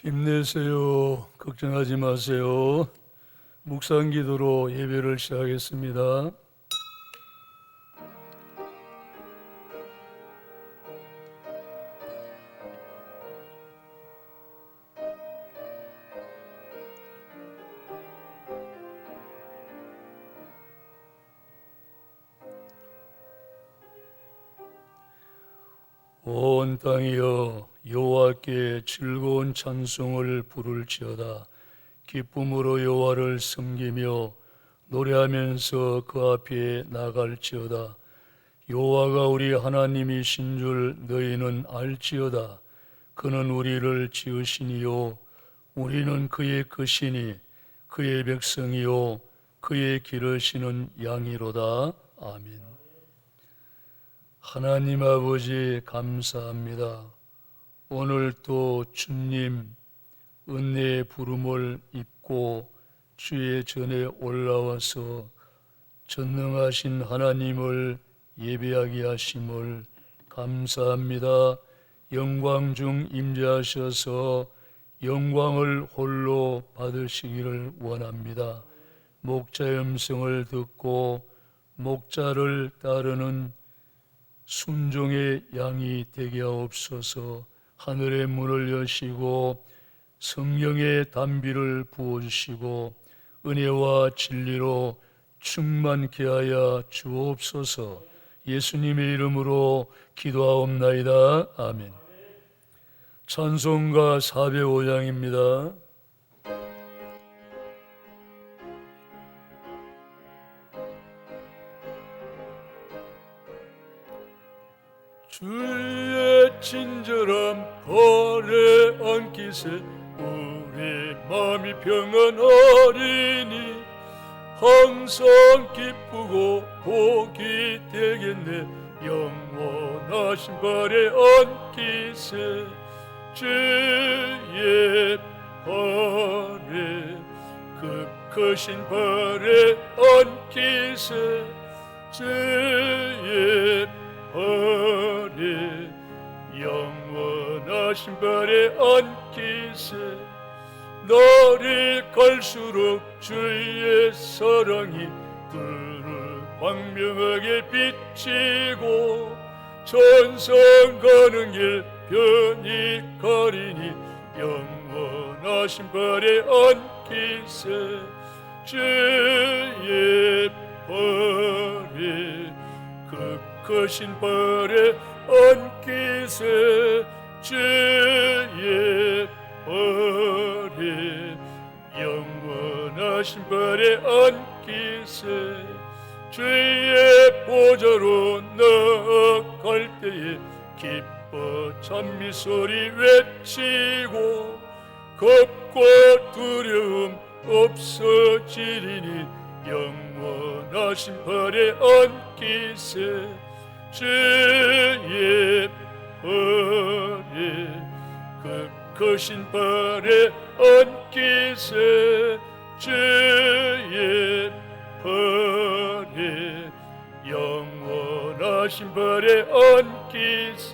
힘내세요. 걱정하지 마세요. 묵상 기도로 예배를 시작하겠습니다. 온 땅이여 여호와께 즐거운 찬송을 부를지어다. 기쁨으로 여호와를 섬기며 노래하면서 그 앞에 나갈지어다. 여호와가 우리 하나님이신 줄 너희는 알지어다. 그는 우리를 지으시니요 우리는 그의 것이니 그의 백성이요 그의 기르시는 양이로다. 아멘. 하나님 아버지 감사합니다. 오늘 또 주님 은혜의 부름을 입고 주의 전에 올라와서 전능하신 하나님을 예배하게 하심을 감사합니다. 영광 중 임재하셔서 영광을 홀로 받으시기를 원합니다. 목자의 음성을 듣고 목자를 따르는 순종의 양이 되게 하옵소서. 하늘의 문을 여시고 성령의 단비를 부어주시고 은혜와 진리로 충만케 하여 주옵소서. 예수님의 이름으로 기도하옵나이다. 아멘. 찬송가 405장입니다. 주의 친절한 발에 안기세 우리 마음이 평안하리니 항상 기쁘고 복이 되겠네. 영원하신 발에 안기세 주의 발에 그 크신 발에 안기세 주의 발에 영원하신 발에 안기세 날이 갈수록 주의 사랑이 두루 광명하게 비치고 천상 가는 길 편히 가리니 영원하신 발에 안기세 주의 발에 그 크신 발에 안기세 주의 발에 영원하신 발에 안기세 주의 보좌로 나아갈 때에 기뻐 찬미소리 외치고 겁과 두려움 없어지리니 영원하신 발에 안기세 주의 발에 그 크신 발에 안기세 주의 발에 영원하신 발에 안기세.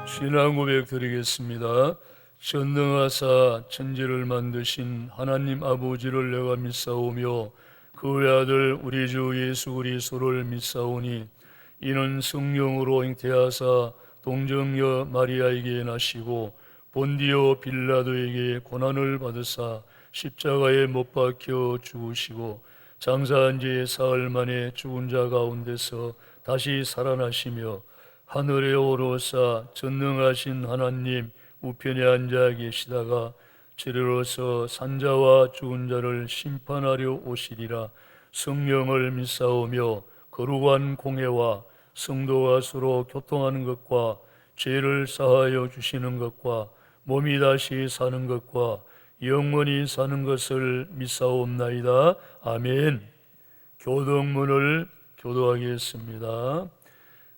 신앙 고백 드리겠습니다. 전능하사 천지를 만드신 하나님 아버지를 내가 믿사오며 그 외아들 우리 주 예수 그리스도를 믿사오니 이는 성령으로 잉태하사 동정녀 마리아에게 나시고 본디오 빌라도에게 고난을 받으사 십자가에 못 박혀 죽으시고 장사한 지 사흘 만에 죽은 자 가운데서 다시 살아나시며 하늘에 오르사 전능하신 하나님 우편에 앉아 계시다가 주로서 산자와 죽은 자를 심판하려 오시리라. 성령을 믿사오며 거룩한 공회와 성도가 서로 교통하는 것과 죄를 사하여 주시는 것과 몸이 다시 사는 것과 영원히 사는 것을 믿사옵나이다. 아멘. 교동문을 교도하겠습니다.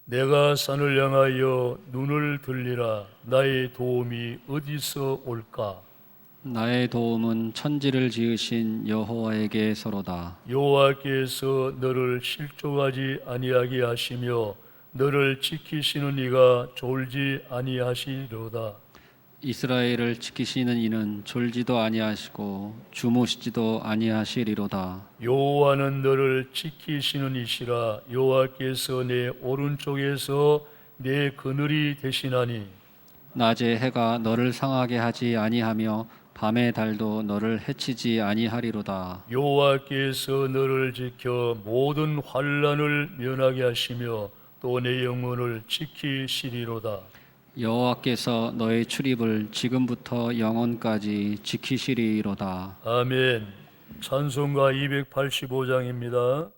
내가 산을 향하여 눈을 들리라. 나의 도움이 어디서 올까? 나의 도움은 천지를 지으신 여호와에게서로다. 여호와께서 너를 실족하지 아니하게 하시며 너를 지키시는 이가 졸지 아니하시리로다. 이스라엘을 지키시는 이는 졸지도 아니하시고 주무시지도 아니하시리로다. 여호와는 너를 지키시는 이시라. 여호와께서 내 오른쪽에서 내 그늘이 되시나니 낮에 해가 너를 상하게 하지 아니하며 밤의 달도 너를 해치지 아니하리로다. 여호와께서 너를 지켜 모든 환난을 면하게 하시며 또 내 영혼을 지키시리로다. 여호와께서 너의 출입을 지금부터 영원까지 지키시리로다. 아멘. 찬송가 285장입니다.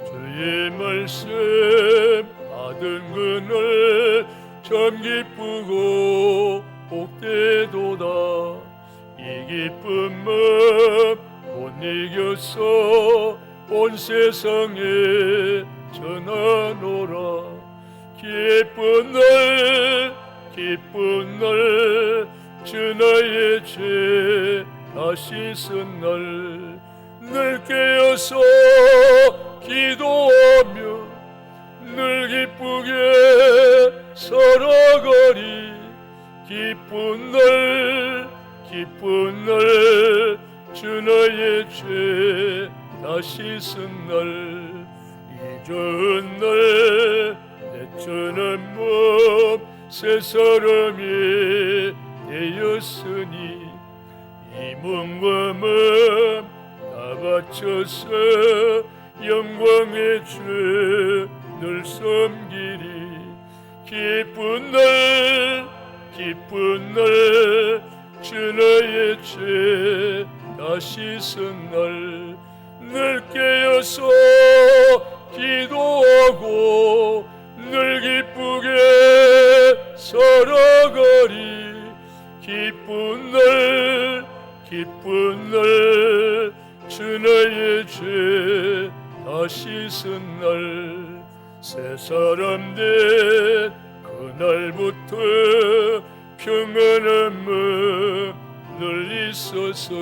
주의 말씀 받은 그늘 참 기쁘고 복되도다. 이 기쁨은 못 이겨서 온 세상에 전하노라. 기쁜 날 주 나의 죄 다시 쓴 날 늘 깨어서 기도하며 늘 기쁘게 살아가리. 기쁜 날 주 나의 죄 다시 쓴 날 잊은 날 내 천한 몸 새 사람이 되었으니 이 몸과 마음 다 바쳐서 영광의 주 늘 섬기리. 기쁜 날 주 나의 죄 다시 쓴 날 늘 깨어서 기도하고 늘 기쁘게 살아가리. 기쁜 날 주 나의 죄 다시 쓴 날 새 사람 된 그날부터 평안함은 늘 있어서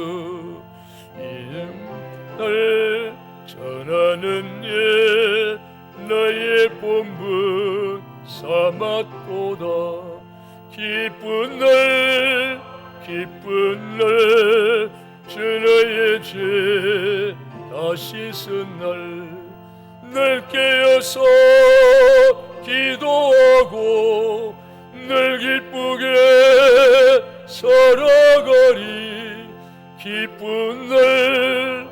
날 전하는 예 나의 본분 삼았도다. 기쁜 날 주 나의 죄 다시 쓴 날 깨어서 기도하고 늘 기쁘게 살아가리. 기쁜 날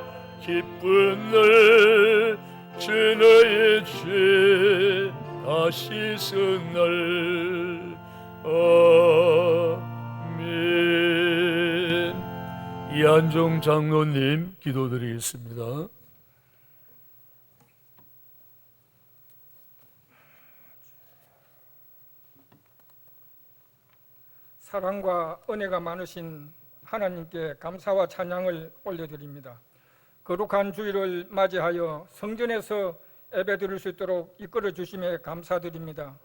주 나의 죄 다시 쓴 날. 아멘. 이한종 장로님 기도드리겠습니다. 사랑과 은혜가 많으신 하나님께 감사와 찬양을 올려드립니다. 거룩한 주일을 맞이하여 성전에서 예배드릴 수 있도록 이끌어 주심에 감사드립니다.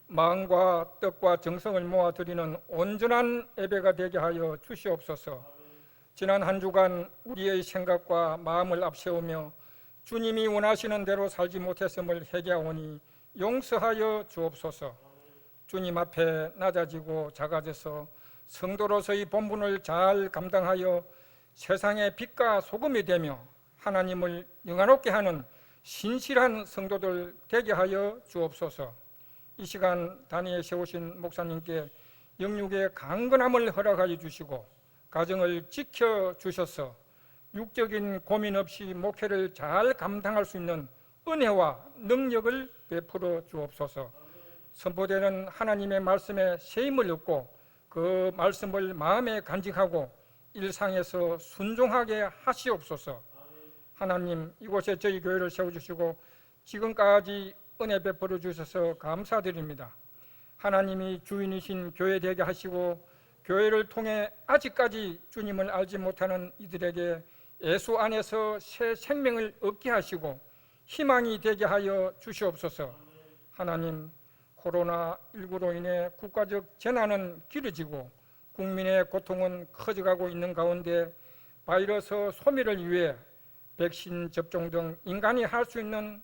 마음과 뜻과 정성을 모아 드리는 온전한 예배가 되게 하여 주시옵소서. 지난 한 주간 우리의 생각과 마음을 앞세우며 주님이 원하시는 대로 살지 못했음을 회개하오니 용서하여 주옵소서. 주님 앞에 낮아지고 작아져서 성도로서의 본분을 잘 감당하여 세상의 빛과 소금이 되며 하나님을 영화롭게 하는 신실한 성도들 되게 하여 주옵소서. 이 시간 단위에 세우신 목사님께 영육의 강건함을 허락하여 주시고 가정을 지켜주셔서 육적인 고민 없이 목회를 잘 감당할 수 있는 은혜와 능력을 베풀어 주옵소서. 선포되는 하나님의 말씀에 세임을 얻고 그 말씀을 마음에 간직하고 일상에서 순종하게 하시옵소서. 하나님, 이곳에 저희 교회를 세워주시고 지금까지 은혜 베풀어 주셔서 감사드립니다. 하나님이 주인이신 교회 되게 하시고 교회를 통해 아직까지 주님을 알지 못하는 이들에게 예수 안에서 새 생명을 얻게 하시고 희망이 되게 하여 주시옵소서. 하나님, 코로나19로 인해 국가적 재난은 길어지고 국민의 고통은 커져가고 있는 가운데 바이러스 소멸을 위해 백신 접종 등 인간이 할 수 있는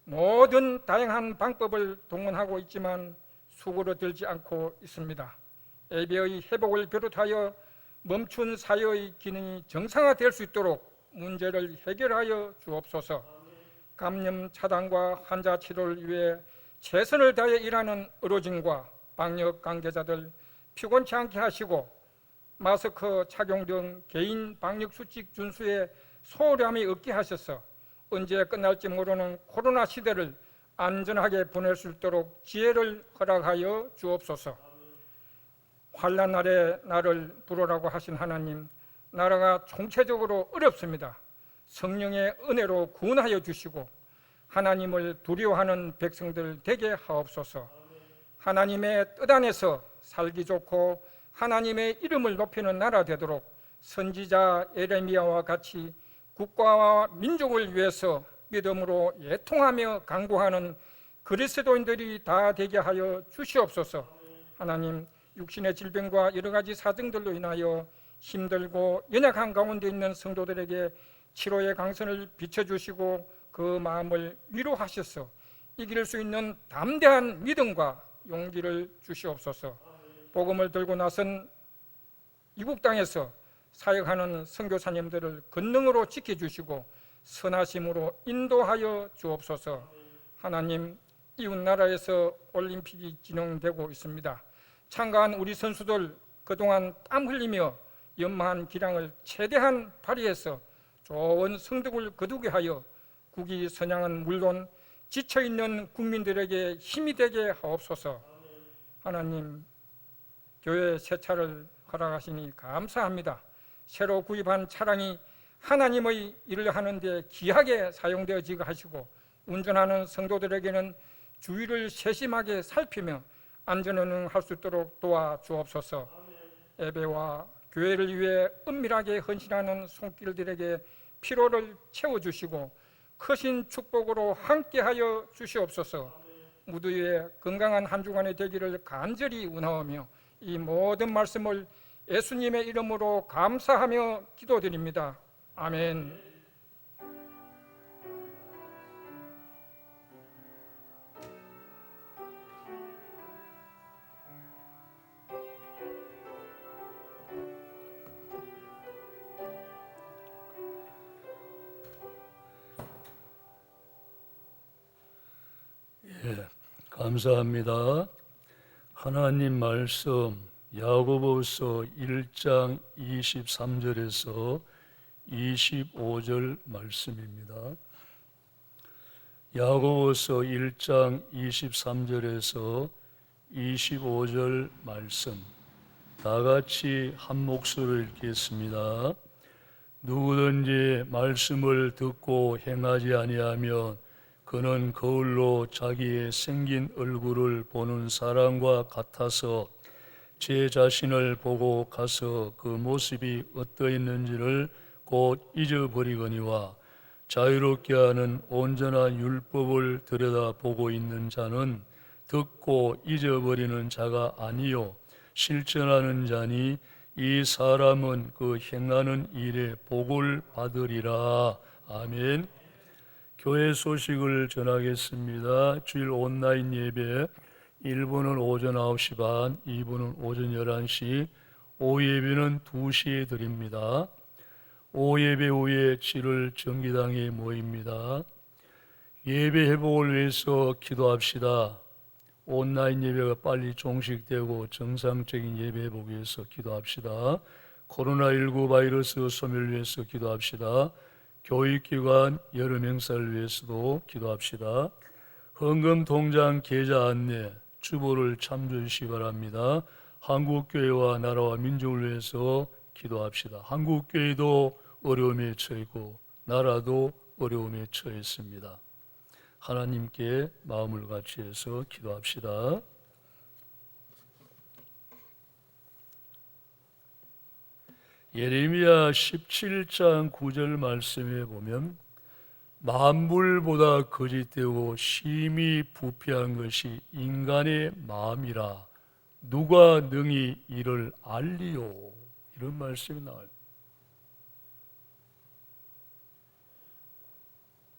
모든 다양한 방법을 동원하고 있지만 수그러들지 않고 있습니다. 예배의 회복을 비롯하여 멈춘 사회의 기능이 정상화될 수 있도록 문제를 해결하여 주옵소서. 감염 차단과 환자 치료를 위해 최선을 다해 일하는 의료진과 방역 관계자들 피곤치 않게 하시고 마스크 착용 등 개인 방역 수칙 준수에 소홀함이 없게 하셔서 언제 끝날지 모르는 코로나 시대를 안전하게 보낼 수 있도록 지혜를 허락하여 주옵소서. 환난 날에 나를 부르라고 하신 하나님, 나라가 총체적으로 어렵습니다. 성령의 은혜로 구원하여 주시고 하나님을 두려워하는 백성들 되게 하옵소서. 하나님의 뜻 안에서 살기 좋고 하나님의 이름을 높이는 나라 되도록 선지자 예레미야와 같이 국가와 민족을 위해서 믿음으로 애통하며 간구하는 그리스도인들이 다 되게 하여 주시옵소서. 하나님, 육신의 질병과 여러 가지 사정들로 인하여 힘들고 연약한 가운데 있는 성도들에게 치료의 강선을 비춰주시고 그 마음을 위로하셔서 이길 수 있는 담대한 믿음과 용기를 주시옵소서. 복음을 들고 나선 이국 땅에서 사역하는 선교사님들을 권능으로 지켜주시고 선하심으로 인도하여 주옵소서. 하나님, 이웃 나라에서 올림픽이 진행되고 있습니다. 참가한 우리 선수들 그동안 땀 흘리며 연마한 기량을 최대한 발휘해서 좋은 성적을 거두게 하여 국위 선양은 물론 지쳐있는 국민들에게 힘이 되게 하옵소서. 하나님, 교회 새 차를 허락하시니 감사합니다. 새로 구입한 차량이 하나님의 일을 하는데 귀하게 사용되어지게 하시고 운전하는 성도들에게는 주의를 세심하게 살피며 안전운행할 수 있도록 도와주옵소서. 예배와 교회를 위해 은밀하게 헌신하는 손길들에게 피로를 채워주시고 크신 축복으로 함께하여 주시옵소서. 모두의 건강한 한 주간이 되기를 간절히 원하오며 이 모든 말씀을 예수님의 이름으로 감사하며 기도드립니다. 아멘. 감사합니다. 하나님 말씀 야고보서 1장 23절에서 25절 말씀입니다. 야고보서 1장 23절에서 25절 말씀 다 같이 한 목소리로 읽겠습니다. 누구든지 말씀을 듣고 행하지 아니하면 그는 거울로 자기의 생긴 얼굴을 보는 사람과 같아서 제 자신을 보고 가서 그 모습이 어떠했는지를 곧 잊어버리거니와 자유롭게 하는 온전한 율법을 들여다보고 있는 자는 듣고 잊어버리는 자가 아니요 실천하는 자니 이 사람은 그 행하는 일에 복을 받으리라. 아멘. 교회 소식을 전하겠습니다. 주일 온라인 예배 1부는 오전 9시 반, 2부는 오전 11시, 오후 예배는 2시에 드립니다. 오후 예배 후에 7월 정기당에 모입니다. 예배 회복을 위해서 기도합시다. 온라인 예배가 빨리 종식되고 정상적인 예배 회복 위해서 기도합시다. 코로나19 바이러스 소멸 위해서 기도합시다. 교육기관 여름 행사를 위해서도 기도합시다. 헌금 통장 계좌 안내 주보를 참조해 주시기 바랍니다. 한국교회와 나라와 민족을 위해서 기도합시다. 한국교회도 어려움에 처했고 나라도 어려움에 처했습니다. 하나님께 마음을 같이해서 기도합시다. 예레미야 17장 9절 말씀에 보면 만물보다 거짓되고 심히 부패한 것이 인간의 마음이라 누가 능히 이를 알리요? 이런 말씀이 나와요.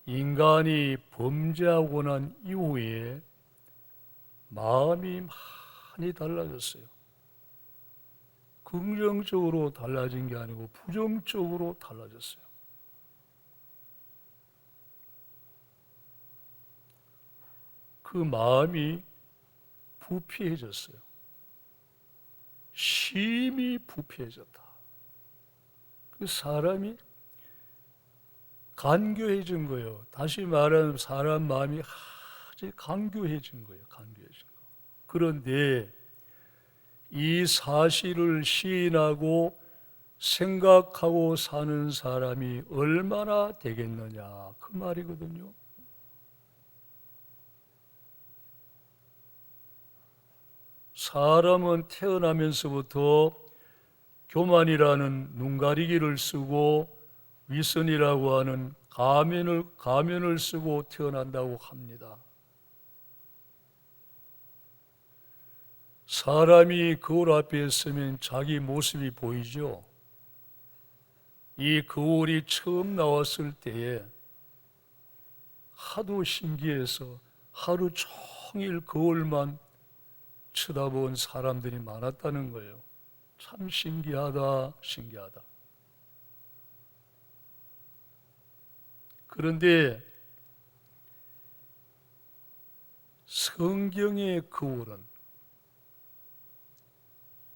인간이 범죄하고 난 이후에 마음이 많이 달라졌어요. 긍정적으로 달라진 게 아니고 부정적으로 달라졌어요. 그 마음이 부패해졌어요. 심히 부패해졌다. 그 사람이 간교해진 거예요. 다시 말하면 사람 마음이 아주 간교해진 거예요. 간교해진 거. 그런데 이 사실을 시인하고 생각하고 사는 사람이 얼마나 되겠느냐 그 말이거든요. 사람은 태어나면서부터 교만이라는 눈가리기를 쓰고 위선이라고 하는 가면을 쓰고 태어난다고 합니다. 사람이 거울 앞에 서면 자기 모습이 보이죠. 이 거울이 처음 나왔을 때에 하도 신기해서 하루 종일 거울만 쳐다본 사람들이 많았다는 거예요. 참 신기하다, 신기하다. 그런데 성경의 거울은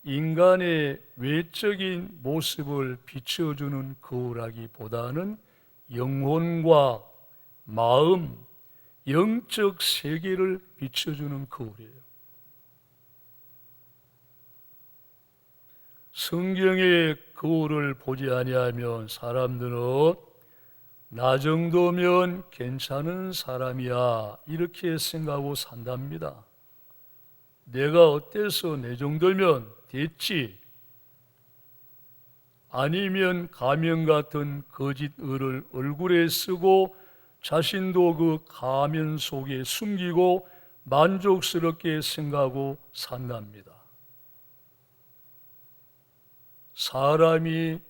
인간의 외적인 모습을 비춰주는 거울하기보다는 영혼과 마음, 영적 세계를 비춰주는 거울이에요. 성경의 거울을 보지 아니하면 사람들은 나 정도면 괜찮은 사람이야 이렇게 생각하고 산답니다. 내가 어때서 내 정도면 됐지? 아니면 가면 같은 거짓 을을 얼굴에 쓰고 자신도 그 가면 속에 숨기고 만족스럽게 생각하고 산답니다. 사람이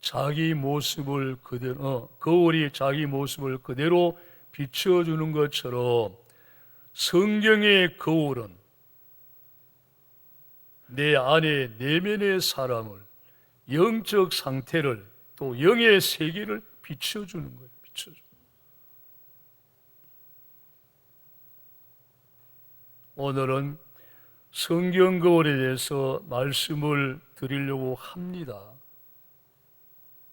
자기 모습을 거울이 자기 모습을 그대로 비춰주는 것처럼 성경의 거울은 내 안에 내면의 사람을, 영적 상태를, 또 영의 세계를 비춰주는 거예요. 비춰주는. 오늘은 성경 거울에 대해서 말씀을 드리려고 합니다.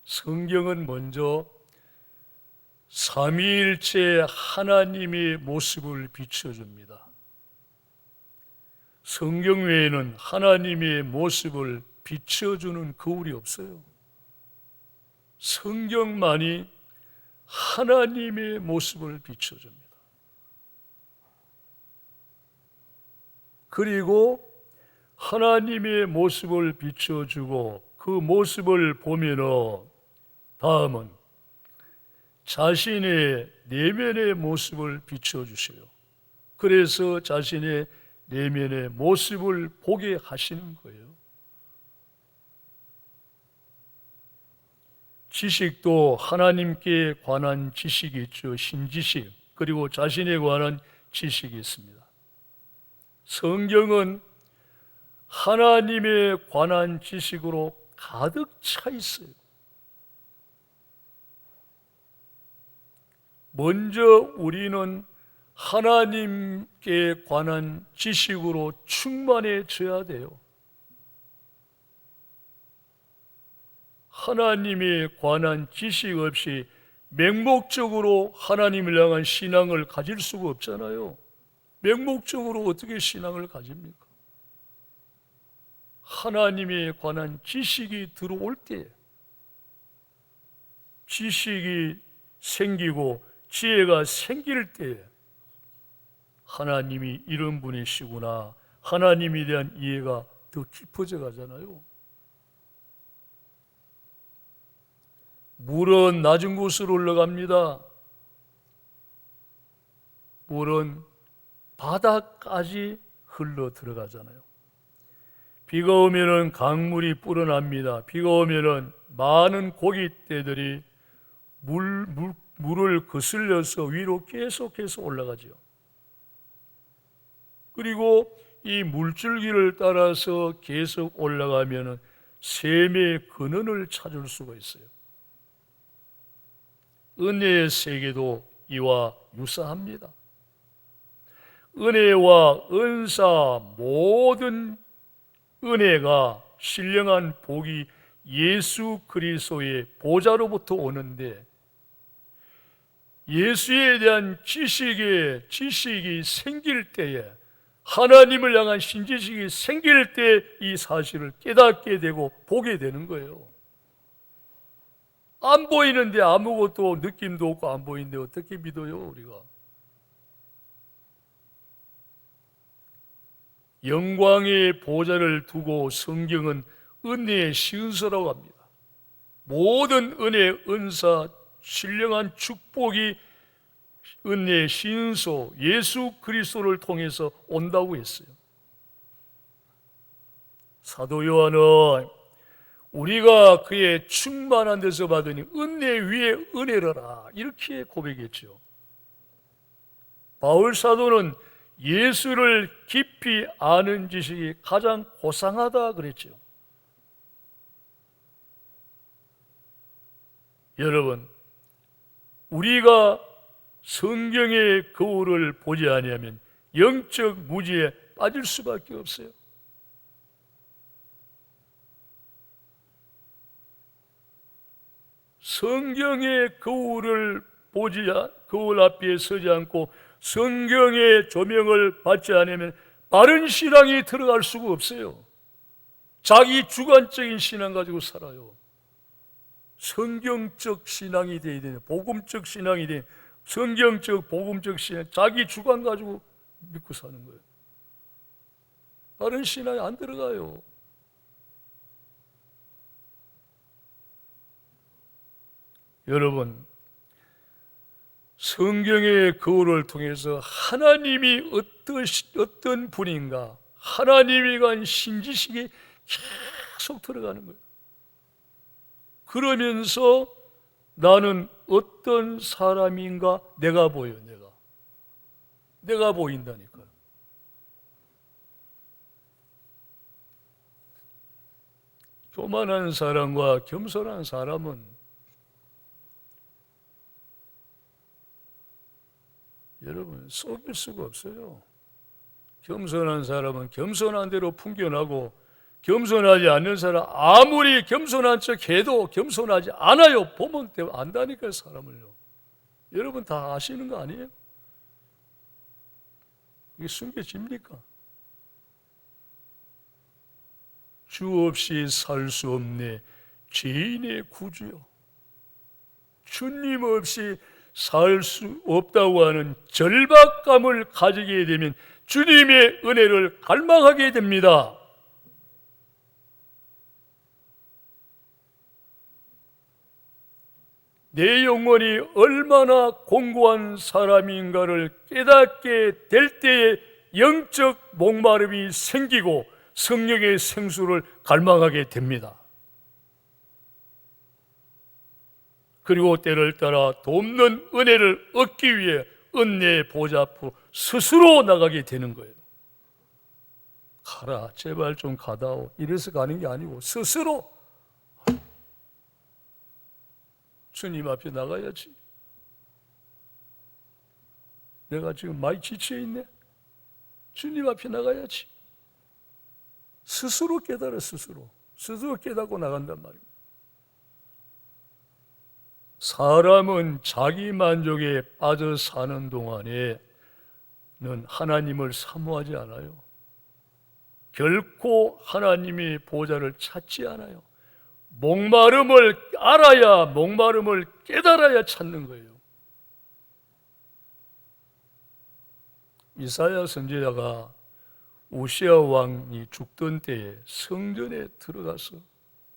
성경은 먼저 삼위일체 하나님의 모습을 비춰줍니다. 성경 외에는 하나님의 모습을 비춰주는 거울이 없어요. 성경만이 하나님의 모습을 비춰줍니다. 그리고 하나님의 모습을 비춰주고 그 모습을 보면은 다음은 자신의 내면의 모습을 비춰주세요. 그래서 자신의 내면의 모습을 보게 하시는 거예요. 지식도 하나님께 관한 지식이 있죠. 신지식, 그리고 자신에 관한 지식이 있습니다. 성경은 하나님에 관한 지식으로 가득 차 있어요. 먼저 우리는 하나님께 관한 지식으로 충만해져야 돼요. 하나님에 관한 지식 없이 맹목적으로 하나님을 향한 신앙을 가질 수가 없잖아요. 맹목적으로 어떻게 신앙을 가집니까? 하나님에 관한 지식이 들어올 때, 지식이 생기고 지혜가 생길 때 하나님이 이런 분이시구나, 하나님에 대한 이해가 더 깊어져 가잖아요. 물은 낮은 곳으로 올라갑니다. 물은 바다까지 흘러 들어가잖아요. 비가 오면은 강물이 불어납니다. 비가 오면은 많은 고깃대들이 물을 거슬려서 위로 계속해서 올라가죠. 그리고 이 물줄기를 따라서 계속 올라가면 샘의 근원을 찾을 수가 있어요. 은혜의 세계도 이와 유사합니다. 은혜와 은사 모든 은혜가 신령한 복이 예수 그리스도의 보좌로부터 오는데, 예수에 대한 지식이 생길 때에, 하나님을 향한 신지식이 생길 때 이 사실을 깨닫게 되고 보게 되는 거예요. 안 보이는데, 아무것도 느낌도 없고 안 보이는데 어떻게 믿어요 우리가? 영광의 보좌를 두고 성경은 은혜의 시은서라고 합니다. 모든 은혜, 은사, 신령한 축복이 은혜의 시은서 예수 그리스도를 통해서 온다고 했어요. 사도 요한은 우리가 그의 충만한 데서 받으니 은혜 위에 은혜라라 이렇게 고백했죠. 바울 사도는 예수를 깊이 아는 지식이 가장 고상하다 그랬죠. 여러분, 우리가 성경의 거울을 보지 아니하면 영적 무지에 빠질 수밖에 없어요. 성경의 거울 앞에 서지 않고 성경의 조명을 받지 않으면 바른 신앙이 들어갈 수가 없어요. 자기 주관적인 신앙 가지고 살아요. 성경적 신앙이 돼야 되는, 복음적 신앙이 돼야 되는, 성경적 복음적 신앙, 자기 주관 가지고 믿고 사는 거예요. 다른 신앙이 안 들어가요. 여러분, 성경의 거울을 통해서 하나님이 어떤 분인가, 하나님에 관한 신지식이 계속 들어가는 거예요. 그러면서 나는 어떤 사람인가 내가 보여요. 내가 보인다니까요. 교만한 사람과 겸손한 사람은 여러분 속일 수가 없어요. 겸손한 사람은 겸손한 대로 풍겨나고, 겸손하지 않는 사람 아무리 겸손한 척 해도 겸손하지 않아요. 보면 안다니까요, 사람을요. 여러분 다 아시는 거 아니에요? 이게 숨겨집니까? 주 없이 살 수 없네 죄인의 구주요. 주님 없이 살 수 없다고 하는 절박감을 가지게 되면 주님의 은혜를 갈망하게 됩니다. 내 영혼이 얼마나 공고한 사람인가를 깨닫게 될 때에 영적 목마름이 생기고 성령의 생수를 갈망하게 됩니다. 그리고 때를 따라 돕는 은혜를 얻기 위해 은혜의 보좌 앞으로 스스로 나가게 되는 거예요. 가라, 제발 좀 가다오. 이래서 가는 게 아니고 스스로 주님 앞에 나가야지. 내가 지금 많이 지쳐 있네. 주님 앞에 나가야지. 스스로 깨달아, 스스로 깨닫고 나간단 말입니다. 사람은 자기 만족에 빠져 사는 동안에는 하나님을 사모하지 않아요. 결코 하나님의 보좌를 찾지 않아요. 목마름을 알아야, 목마름을 깨달아야 찾는 거예요. 이사야 선지자가 우시아 왕이 죽던 때에 성전에 들어가서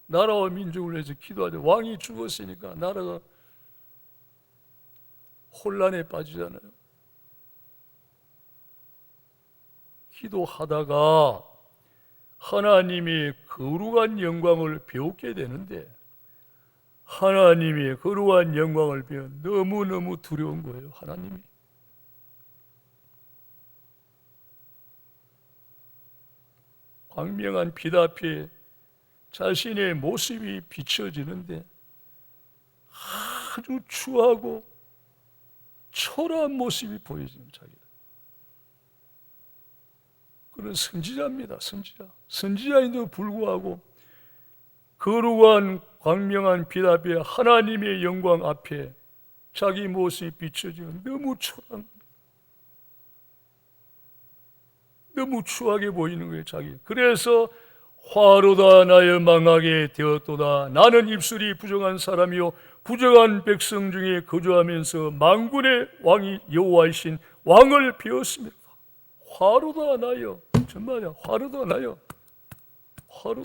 나라와 민족을 위해서 기도하죠. 왕이 죽었으니까 나라가 혼란에 빠지잖아요. 기도하다가 하나님의 거룩한 영광을 배우게 되는데, 하나님의 거룩한 영광을 보며 너무너무 두려운 거예요. 하나님이. 광명한 빛 앞에 자신의 모습이 비춰지는데 아주 추하고 초라한 모습이 보여지는 자기다. 그는 선지자입니다. 선지자인데도 불구하고 거룩한 광명한 빛 앞에 하나님의 영광 앞에 자기 모습이 비춰지면 너무 초라한 겁니다. 너무 추하게 보이는 거예요. 자기. 그래서 화로다 나여 망하게 되었도다. 나는 입술이 부정한 사람이요 부정한 백성 중에 거주하면서 만군의 왕이 여호와이신 왕을 배웠습니다. 화로다 나여. 정말이야. 화로다 나여. 화로.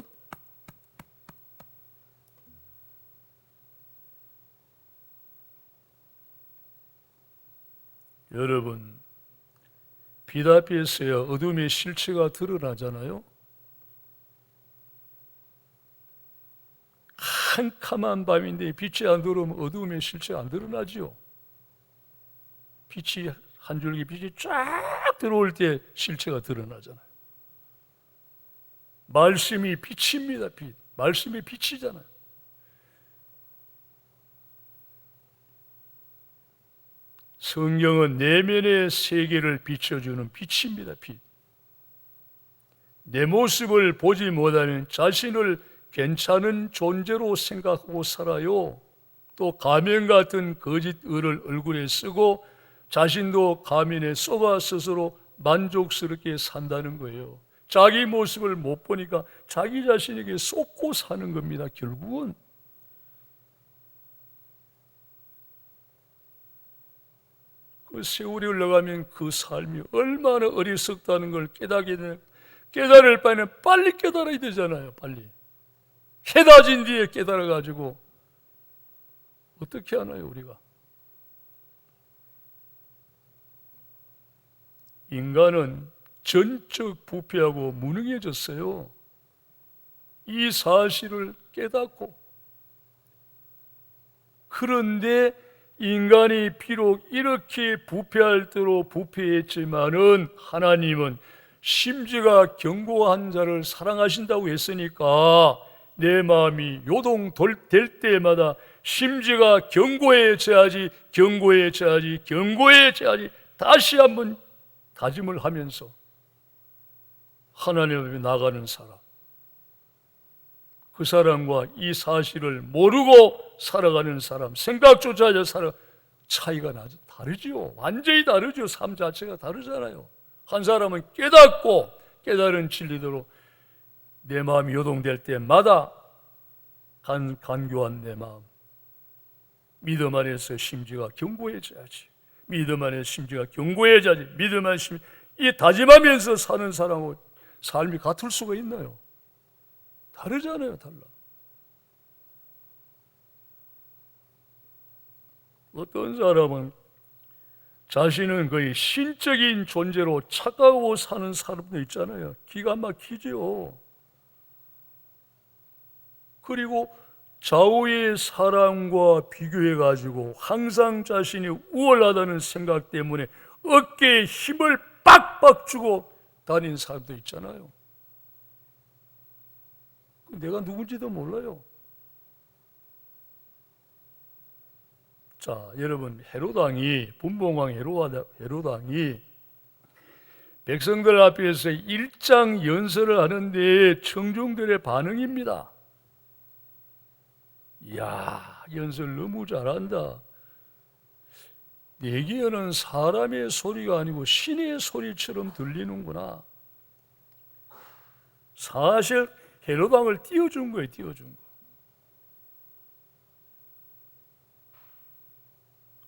여러분, 빛 앞에 있어야 어둠의 실체가 드러나잖아요. 캄캄한 밤인데 빛이 안 들어오면 어둠의 실체가 안 드러나지요. 빛이 한 줄기 빛이 쫙 들어올 때 실체가 드러나잖아요. 말씀이 빛입니다. 빛. 말씀이 빛이잖아요. 성경은 내면의 세계를 비춰주는 빛입니다. 빛. 내 모습을 보지 못하면 자신을 괜찮은 존재로 생각하고 살아요. 또 가면 같은 거짓 의를 얼굴에 쓰고 자신도 가면에 속아 스스로 만족스럽게 산다는 거예요. 자기 모습을 못 보니까 자기 자신에게 쏟고 사는 겁니다. 결국은. 그 세월이 흘러가면 그 삶이 얼마나 어리석다는 걸 깨달을 바에는 빨리 깨달아야 되잖아요. 빨리. 해다진 뒤에 깨달아가지고 어떻게 하나요, 우리가? 인간은 전적 부패하고 무능해졌어요. 이 사실을 깨닫고. 그런데 인간이 비록 이렇게 부패할 대로 부패했지만은 하나님은 심지가 견고한 자를 사랑하신다고 했으니까 내 마음이 요동될 때마다 심지가 견고해져야지 다시 한번 다짐을 하면서 하나님 앞에 나가는 사람, 그 사람과 이 사실을 모르고 살아가는 사람, 생각조차 하지 살아 차이가 나죠. 다르지요. 완전히 다르죠. 삶 자체가 다르잖아요. 한 사람은 깨닫고 깨달은 진리대로 내 마음이 요동될 때마다 간교한 내 마음, 믿음 안에서 심지가 견고해져야지. 믿음 안에서 심지가 견고해져야지. 믿음 안에서 심지, 이 다짐하면서 사는 사람하고 삶이 같을 수가 있나요? 다르잖아요. 달라. 어떤 사람은 자신은 거의 신적인 존재로 착각하고 사는 사람도 있잖아요. 기가 막히죠. 그리고 좌우의 사람과 비교해가지고 항상 자신이 우월하다는 생각 때문에 어깨에 힘을 빡빡 주고 다니는 사람도 있잖아요. 내가 누군지도 몰라요. 자, 여러분, 헤롯왕이, 분봉왕 헤롯왕이 백성들 앞에서 일장 연설을 하는데 청중들의 반응입니다. 이야, 연설 너무 잘한다. 내게는 사람의 소리가 아니고 신의 소리처럼 들리는구나. 사실 헤롯왕을 띄워준 거예요. 띄워준 거.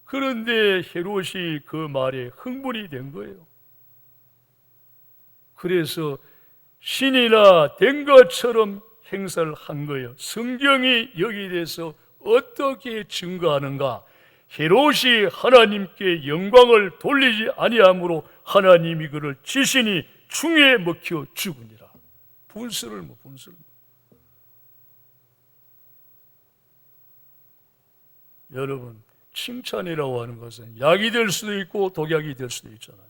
그런데 헤롯이 그 말에 흥분이 된 거예요. 그래서 신이나 된 것처럼 행사를 한 거예요. 성경이 여기에 대해서 어떻게 증거하는가? 헤롯이 하나님께 영광을 돌리지 아니함으로 하나님이 그를 지신이 충에 먹혀 죽으니라. 분수를. 여러분, 칭찬이라고 하는 것은 약이 될 수도 있고 독약이 될 수도 있잖아요.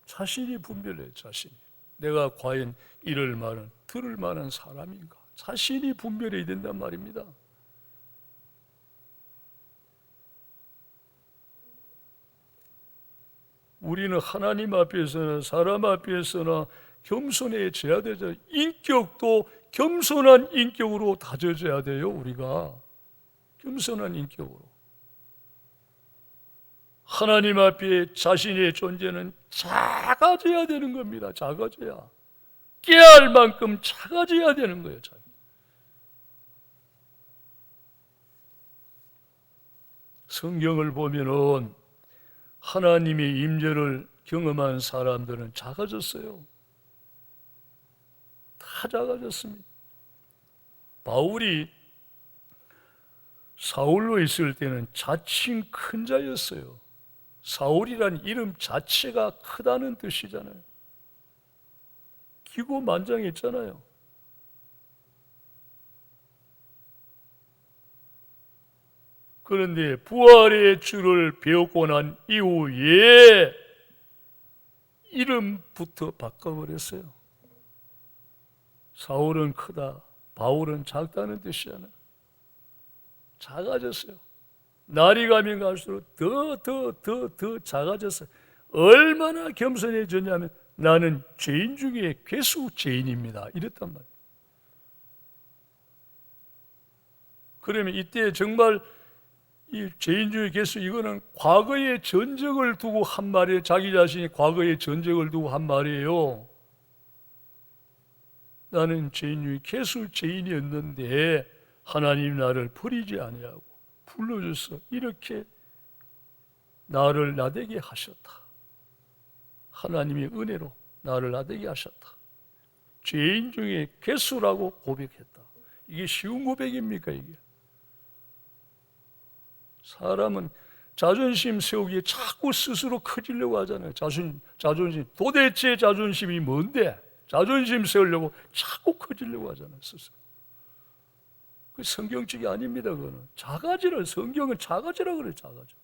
자신이 분별해요. 자신이. 내가 과연 이럴 만한, 들을 만한 사람인가? 자신이 분별해야 된단 말입니다. 우리는 하나님 앞에서나 사람 앞에서나 겸손해져야 되죠. 인격도 겸손한 인격으로 다져져야 돼요. 우리가 겸손한 인격으로. 하나님 앞에 자신의 존재는 작아져야 되는 겁니다. 작아져야. 깨알 만큼 작아져야 되는 거예요. 자기. 성경을 보면은 하나님의 임재를 경험한 사람들은 작아졌어요. 다 작아졌습니다. 바울이 사울로 있을 때는 자칭 큰 자였어요. 사울이란 이름 자체가 크다는 뜻이잖아요. 기고만장했잖아요. 그런데 부활의 주를 배우고 난 이후에 이름부터 바꿔버렸어요. 사울은 크다, 바울은 작다는 뜻이잖아요. 작아졌어요. 날이 가면 갈수록 더 작아졌어요. 얼마나 겸손해졌냐면 나는 죄인 중에 괴수 죄인입니다. 이랬단 말이에요. 그러면 이때 정말 이 죄인 중에 괴수, 이거는 과거의 전적을 두고 한 말이에요. 자기 자신이 과거의 전적을 두고 한 말이에요. 나는 죄인 중에 괴수 죄인이었는데 하나님 나를 버리지 아니하고 불러줘서 이렇게 나를 나되게 하셨다. 하나님의 은혜로 나를 나되게 하셨다. 죄인 중에 괴수라고 고백했다. 이게 쉬운 고백입니까 이게? 사람은 자존심 세우기에 자꾸 스스로 커지려고 하잖아요. 자존심. 도대체 자존심이 뭔데? 자존심 세우려고 자꾸 커지려고 하잖아요. 스스로. 그 성경적이 아닙니다. 그거는 작아지라. 성경은 작아지라 그래요. 작아져.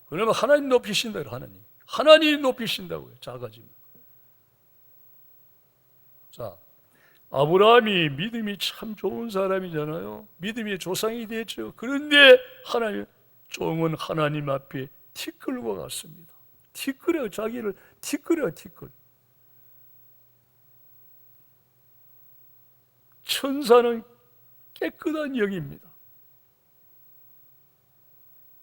그러면 하나님 높이신다. 하나님 높이신다고요. 작아지면. 자, 아브라함이 믿음이 참 좋은 사람이잖아요. 믿음의 조상이 됐죠. 그런데 하나님 종은 하나님 앞에 티끌과 같습니다. 티끌이요. 자기를 티끌이요. 티끌. 천사는 깨끗한 영입니다.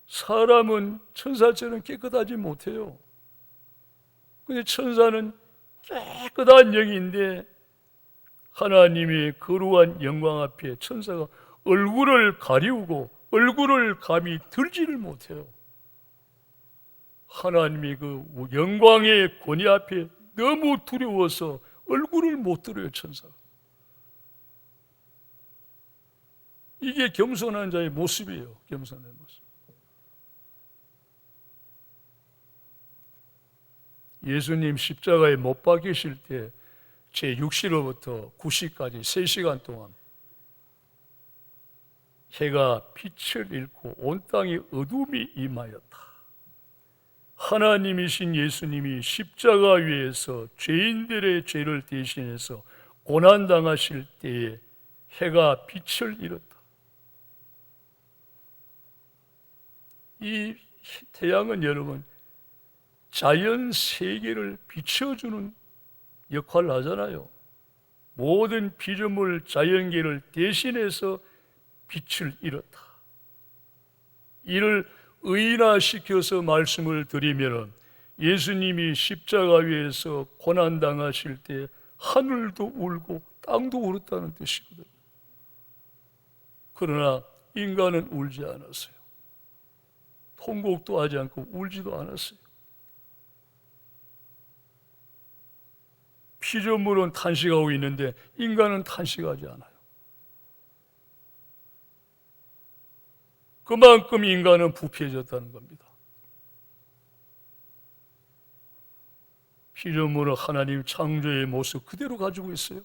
사람은 천사처럼 깨끗하지 못해요. 근데 천사는 깨끗한 영인데 하나님의 거룩한 영광 앞에 천사가 얼굴을 가리우고 얼굴을 감히 들지를 못해요. 하나님의 그 영광의 권위 앞에 너무 두려워서 얼굴을 못 들어요. 천사가. 이게 겸손한 자의 모습이에요. 겸손한 모습. 예수님 십자가에 못 박히실 때 제6시로부터 9시까지 3시간 동안 해가 빛을 잃고 온 땅에 어둠이 임하였다. 하나님이신 예수님이 십자가 위에서 죄인들의 죄를 대신해서 고난당하실 때에 해가 빛을 잃었다. 이 태양은 여러분 자연 세계를 비춰주는 역할을 하잖아요. 모든 피조물 자연계를 대신해서 빛을 잃었다. 이를 의인화시켜서 말씀을 드리면 예수님이 십자가 위에서 고난당하실 때 하늘도 울고 땅도 울었다는 뜻이거든요. 그러나 인간은 울지 않았어요. 통곡도 하지 않고 울지도 않았어요. 피조물은 탄식하고 있는데 인간은 탄식하지 않아요. 그만큼 인간은 부패해졌다는 겁니다. 피조물은 하나님 창조의 모습 그대로 가지고 있어요.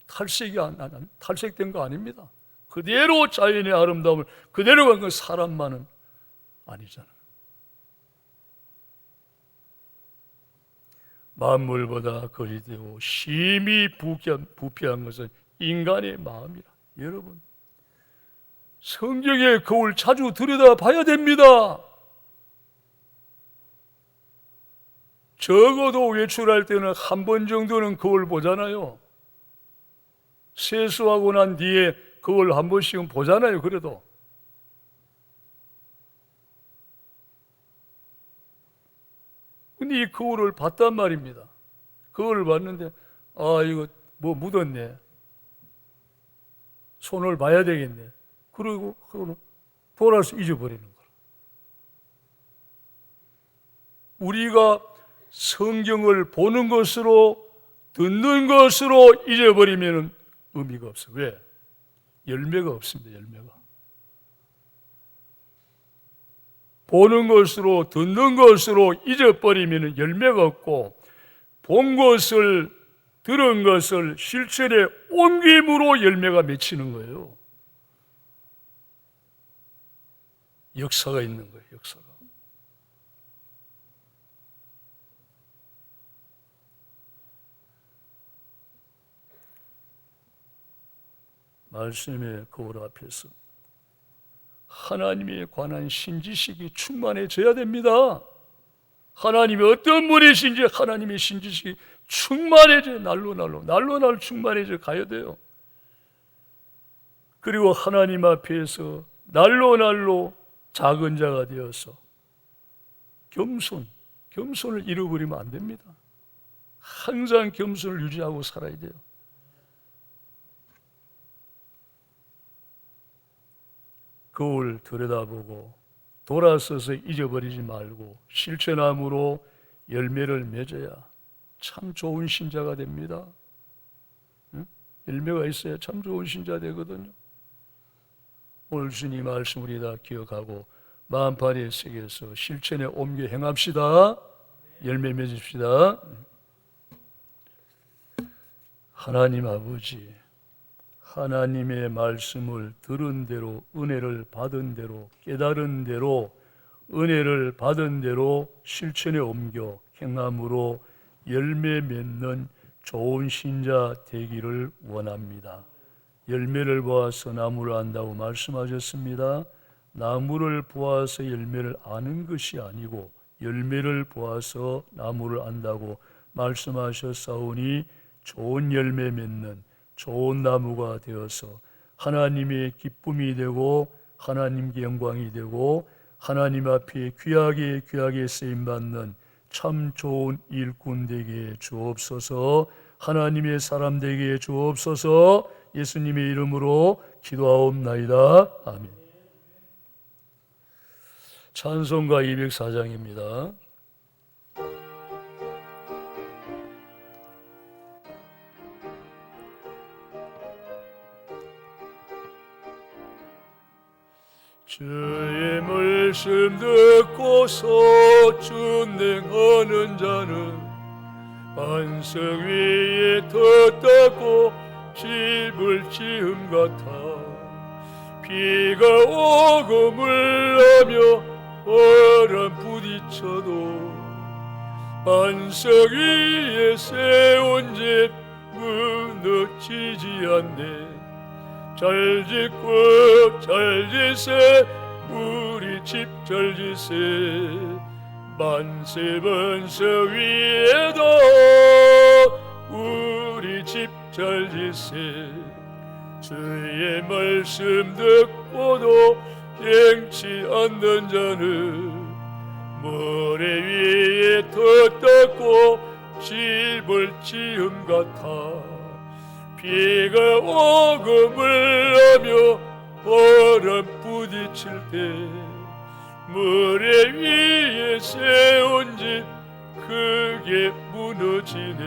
탈색된 거 아닙니다. 그대로 자연의 아름다움을 그대로 간 건 사람만은 아니잖아요. 만물보다 거리되고 심히 부패한 것은 인간의 마음이라. 여러분, 성경의 거울 자주 들여다봐야 됩니다. 적어도 외출할 때는 한 번 정도는 거울 보잖아요. 세수하고 난 뒤에 거울 한 번씩은 보잖아요. 그래도 근데 이 거울을 봤단 말입니다. 거울을 봤는데 이거 뭐 묻었네, 손을 봐야 되겠네, 그리고 돌아서 잊어버리는 거예요. 우리가 성경을 보는 것으로 듣는 것으로 잊어버리면 의미가 없어요. 왜? 열매가 없습니다. 열매가. 보는 것으로 듣는 것으로 잊어버리면 열매가 없고, 본 것을 들은 것을 실천에 옮김으로 열매가 맺히는 거예요. 역사가 있는 거예요. 역사가. 말씀의 거울 앞에서 하나님에 관한 신지식이 충만해져야 됩니다. 하나님이 어떤 분이신지 하나님의 신지식이 충만해져, 날로 충만해져 가야 돼요. 그리고 하나님 앞에서 날로 작은 자가 되어서 겸손을 잃어버리면 안 됩니다. 항상 겸손을 유지하고 살아야 돼요. 거울 들여다보고 돌아서서 잊어버리지 말고 실천함으로 열매를 맺어야 참 좋은 신자가 됩니다. 열매가 있어야 참 좋은 신자 되거든요. 오늘 주님 말씀 우리 다 기억하고 마음판에 새겨서 실천에 옮겨 행합시다. 열매 맺읍시다. 하나님 아버지, 하나님의 말씀을 들은 대로, 은혜를 받은 대로, 깨달은 대로, 은혜를 받은 대로 실천에 옮겨 행함으로 열매 맺는 좋은 신자 되기를 원합니다. 열매를 보아서 나무를 안다고 말씀하셨습니다. 나무를 보아서 열매를 아는 것이 아니고 열매를 보아서 나무를 안다고 말씀하셨사오니 좋은 열매 맺는 좋은 나무가 되어서 하나님의 기쁨이 되고 하나님께 영광이 되고 하나님 앞에 귀하게 쓰임받는 참 좋은 일꾼 되게 주옵소서. 하나님의 사람 되게 주옵소서. 예수님의 이름으로 기도하옵나이다. 아멘. 찬송가 204장입니다. 주의 말씀 듣고서 준행하는 자는 반석 위에 덧닿고 집을 지음 같아. 비가 오고 물러며 바람 부딪혀도 반석 위에 세운 집 무너지지 않네. 잘 짓고 잘 지세 우리 집 잘 지세. 만세 반석 위에도 우리 집 잘 지세. 주의 말씀 듣고도 행치 않는 자는 모래 위에 덧닿고 집을 지음 같아. 비가 오고 물러며 바람 부딪힐 때 모래 위에 세운 집 크게 무너지네.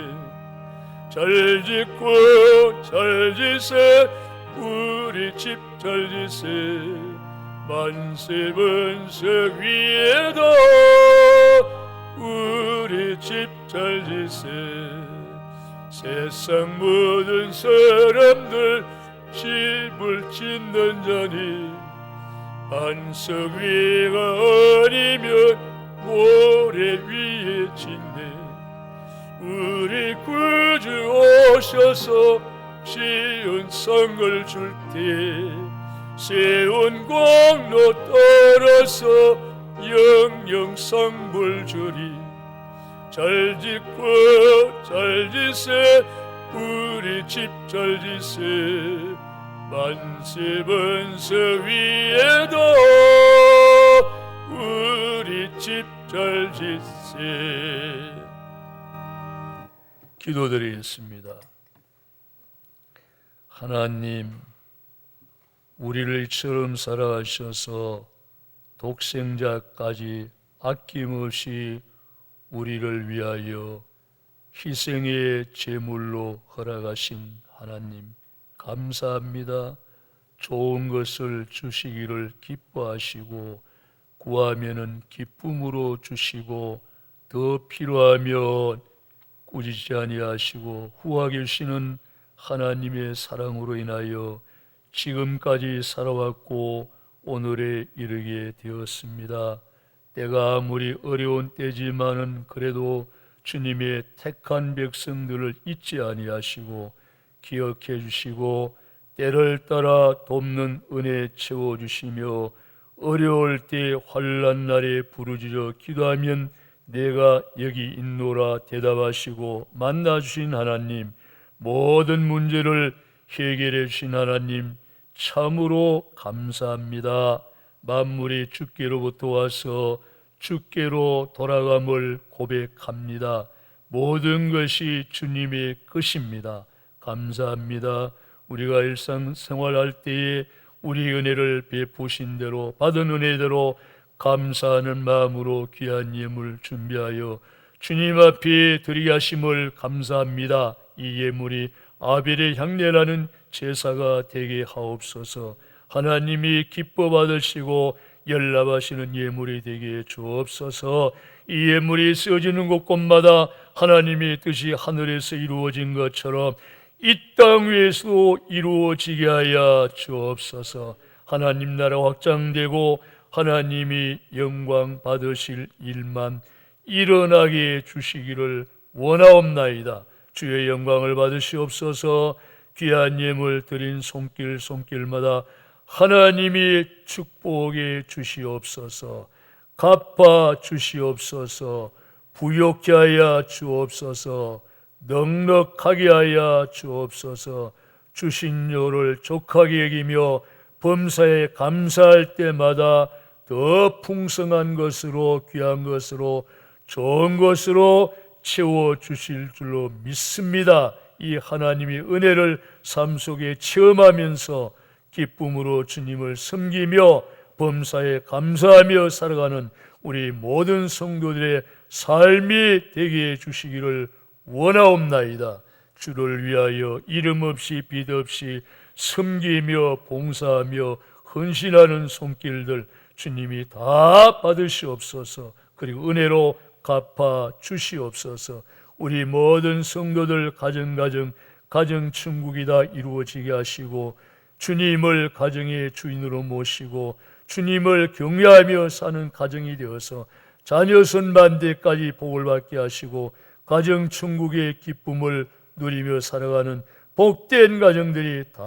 잘 짓고 잘 지세 우리 집 잘 지세. 만세 반석 위에도 우리 집 잘 지세. 세상 모든 사람들 집을 짓는 자니 반석 위가 아니면 모래 위에 짓네. 우리 구주 오셔서 쉬운 성을 줄 때 세운 공로 떨어서 영영 성불 주리. 잘 짓고 잘 지세 우리 집 잘 지세 만세 번석 위에도 우리 집 잘 지세. 기도드리겠습니다. 하나님, 우리를 이처럼 사랑하셔서 독생자까지 아낌없이 우리를 위하여 희생의 제물로 허락하신 하나님, 감사합니다. 좋은 것을 주시기를 기뻐하시고 구하면은 기쁨으로 주시고 더 필요하면 꾸짖지 아니하시고 후하게 주시는 하나님의 사랑으로 인하여 지금까지 살아왔고 오늘에 이르게 되었습니다. 때가 아무리 어려운 때지만은 그래도 주님의 택한 백성들을 잊지 아니하시고 기억해 주시고 때를 따라 돕는 은혜 채워주시며 어려울 때 환난 날에 부르짖어 기도하면 내가 여기 있노라 대답하시고 만나주신 하나님, 모든 문제를 해결해 주신 하나님 참으로 감사합니다. 만물이 주께로부터 와서 주께로 돌아감을 고백합니다. 모든 것이 주님의 것입니다. 감사합니다. 우리가 일상생활할 때에 우리 은혜를 베푸신 대로 받은 은혜대로 감사하는 마음으로 귀한 예물 준비하여 주님 앞에 드리게 하심을 감사합니다. 이 예물이 아벨의 향례라는 제사가 되게 하옵소서. 하나님이 기뻐 받으시고 연락하시는 예물이 되게 주옵소서. 이 예물이 쓰여지는 곳곳마다 하나님의 뜻이 하늘에서 이루어진 것처럼 이 땅 위에서도 이루어지게 하여 주옵소서. 하나님 나라 확장되고 하나님이 영광 받으실 일만 일어나게 해주시기를 원하옵나이다. 주의 영광을 받으시옵소서. 귀한 예물 드린 손길마다 하나님이 축복해 주시옵소서. 갚아 주시옵소서. 부욕케 하여 주옵소서. 넉넉하게 하여 주옵소서. 주신 요를 족하게 여기며 범사에 감사할 때마다 더 풍성한 것으로 귀한 것으로 좋은 것으로 채워주실 줄로 믿습니다. 이 하나님의 은혜를 삶 속에 체험하면서 기쁨으로 주님을 섬기며 범사에 감사하며 살아가는 우리 모든 성도들의 삶이 되게 해주시기를 원하옵나이다. 주를 위하여 이름 없이 빛 없이 섬기며 봉사하며 헌신하는 손길들 주님이 다 받으시옵소서. 그리고 은혜로 갚아 주시옵소서. 우리 모든 성도들 가정 천국이 다 이루어지게 하시고 주님을 가정의 주인으로 모시고 주님을 경외하며 사는 가정이 되어서 자녀 선반대까지 복을 받게 하시고 가정 천국의 기쁨을 누리며 살아가는 복된 가정들이 다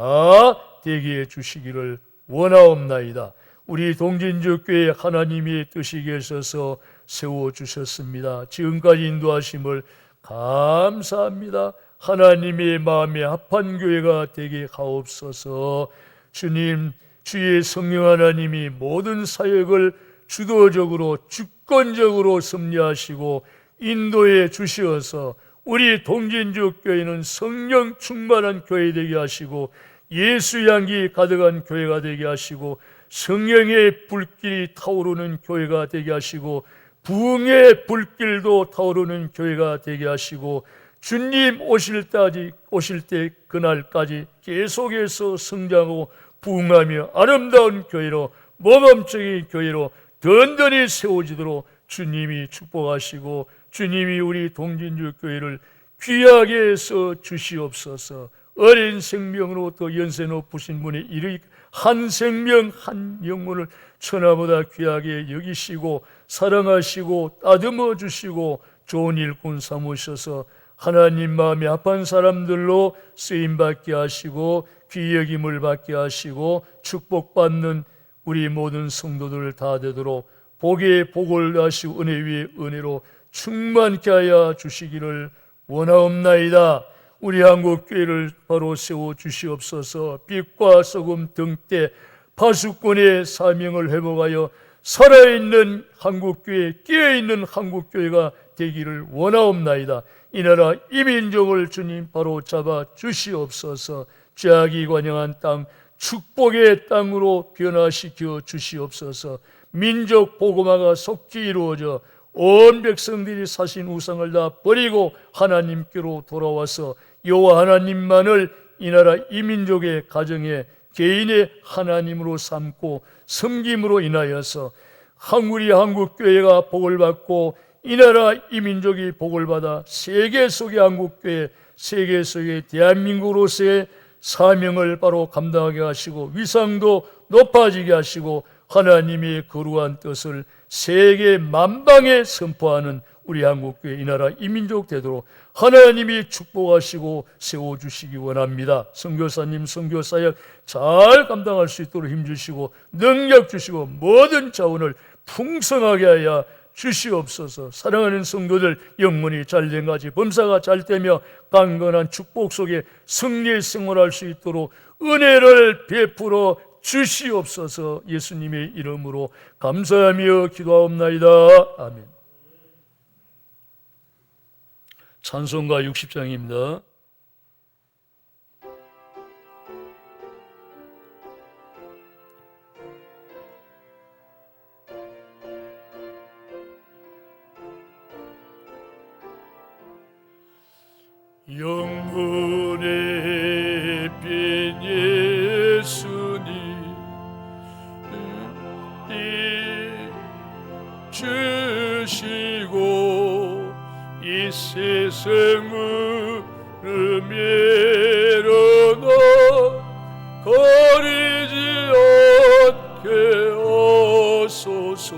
되게 해 주시기를 원하옵나이다. 우리 동진주교회 하나님의 뜻이 계셔서 세워주셨습니다. 지금까지 인도하심을 감사합니다. 하나님의 마음에 합한 교회가 되게 하옵소서. 주님, 주의 성령 하나님이 모든 사역을 주도적으로 주권적으로 섭리하시고 인도해 주시어서 우리 동진주교회는 성령 충만한 교회 되게 하시고 예수 향기 가득한 교회가 되게 하시고 성령의 불길이 타오르는 교회가 되게 하시고 부흥의 불길도 타오르는 교회가 되게 하시고 주님 오실 때 그날까지 계속해서 성장하고 부흥하며 아름다운 교회로 모범적인 교회로 든든히 세워지도록 주님이 축복하시고 주님이 우리 동진주 교회를 귀하게 써 주시옵소서. 어린 생명으로부터 연세 높으신 분이 이르 한 생명 한 영혼을 천하보다 귀하게 여기시고 사랑하시고 따듬어 주시고 좋은 일꾼 삼으셔서 하나님 마음에 합한 사람들로 쓰임받게 하시고 귀 여김을 받게 하시고 축복받는 우리 모든 성도들 다 되도록 복에 복을 하시고 은혜 위에 은혜로 충만케 하여 주시기를 원하옵나이다. 우리 한국교회를 바로 세워 주시옵소서. 빛과 소금 등대 파수꾼의 사명을 회복하여 살아있는 한국교회, 깨어있는 한국교회가 되기를 원하옵나이다. 이 나라 이 민족을 주님 바로 잡아 주시옵소서. 죄악이 관영한 땅 축복의 땅으로 변화시켜 주시옵소서. 민족 복음화가 속히 이루어져 온 백성들이 사신 우상을 다 버리고 하나님께로 돌아와서 여호와 하나님만을 이 나라 이 민족의 가정에 개인의 하나님으로 삼고 섬김으로 인하여서 우리 한국교회가 복을 받고 이 나라 이 민족이 복을 받아 세계 속의 한국교회, 세계 속의 대한민국으로서의 사명을 바로 감당하게 하시고 위상도 높아지게 하시고 하나님의 거룩한 뜻을 세계 만방에 선포하는 우리 한국교회 이 나라 이 민족 되도록 하나님이 축복하시고 세워주시기 원합니다. 선교사님 선교사역 잘 감당할 수 있도록 힘주시고 능력 주시고 모든 자원을 풍성하게 하여 주시옵소서. 사랑하는 성도들 영문이 잘된 가지 범사가 잘되며 강건한 축복 속에 승리의 생활할 수 있도록 은혜를 베풀어 주시옵소서. 예수님의 이름으로 감사하며 기도하옵나이다. 아멘. 찬송가 60장입니다. 영혼의 빛 예수님 주시고 이 세상을 메로나 거리지 않게 하소서.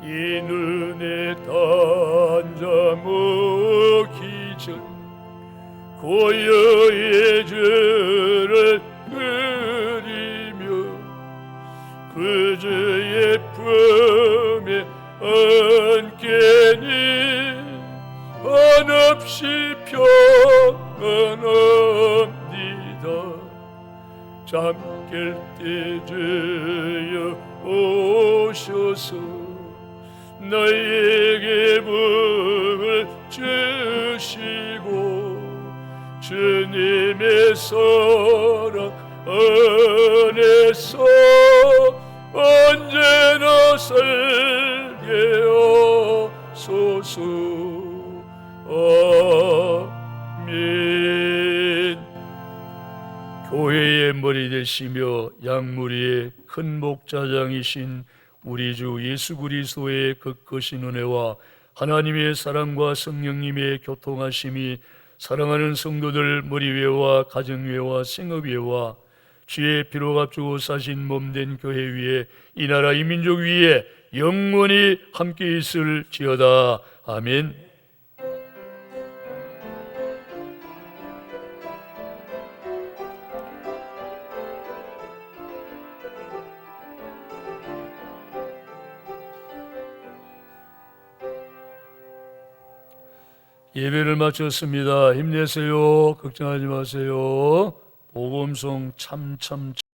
이 눈에 단잠 오기 전 고요의 죄를 그리며 그저의 품에 안겠니 한없이 평안합니다. 잠깰 때 주여 오셔서 너에게 복을 주시고 주님의 사랑 안에서 언제나 살게 하소서. 아멘. 교회의 머리 되시며 양무리의 큰 목자장이신 우리 주 예수 그리스도의 극거신 은혜와 하나님의 사랑과 성령님의 교통하심이 사랑하는 성도들 머리 위에와 가정 위에와 생업 위에와 주의 피로 값주고 사신 몸된 교회 위에 이 나라 이 민족 위에 영원히 함께 있을지어다. 아멘. 예배를 마쳤습니다. 힘내세요. 걱정하지 마세요. 복음송 참참